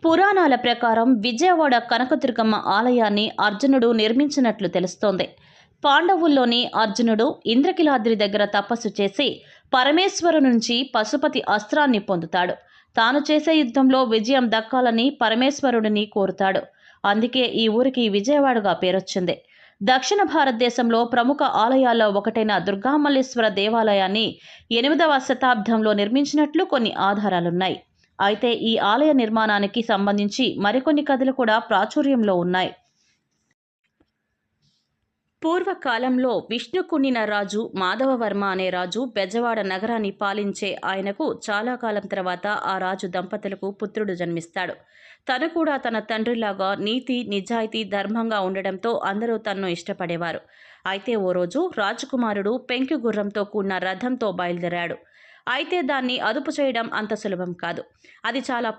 పురాణాల ప్రకారం విజయవాడ కనకదుర్గమ్మ ఆలయాన్ని అర్జునుడు నిర్మించినట్లు తెలుస్తోంది. పాండవుల్లోని అర్జునుడు ఇంద్రకీలాద్రి దగ్గర తపస్సు చేసి పరమేశ్వరు నుంచి పశుపతి అస్త్రాన్ని పొందుతాడు. తాను చేసే యుద్ధంలో విజయం దక్కాలని పరమేశ్వరుడిని కోరుతాడు. అందుకే ఈ ఊరికి విజయవాడగా పేరొచ్చింది. దక్షిణ భారతదేశంలో ప్రముఖ ఆలయాల్లో ఒకటైన దుర్గామల్లేశ్వర దేవాలయాన్ని 8వ శతాబ్దంలో నిర్మించినట్లు కొన్ని ఆధారాలున్నాయి. అయితే ఈ ఆలయ నిర్మాణానికి సంబంధించి మరికొన్ని కథలు కూడా ప్రాచుర్యంలో ఉన్నాయి. పూర్వకాలంలో విష్ణుకుండిన రాజు మాధవవర్మ అనే రాజు బెజవాడ నగరాన్ని పాలించే ఆయనకు చాలా కాలం తర్వాత ఆ రాజు దంపతులకు పుత్రుడు జన్మిస్తాడు. తను కూడా తన తండ్రిలాగా నీతి, నిజాయితీ, ధర్మంగా ఉండడంతో అందరూ తనను ఇష్టపడేవారు. అయితే ఓ రోజు రాజకుమారుడు పెంకి గుర్రంతో కూడిన రథంతో బయలుదేరాడు. అయితే దాన్ని అదుపు చేయడం అంత సులభం కాదు. అది చాలా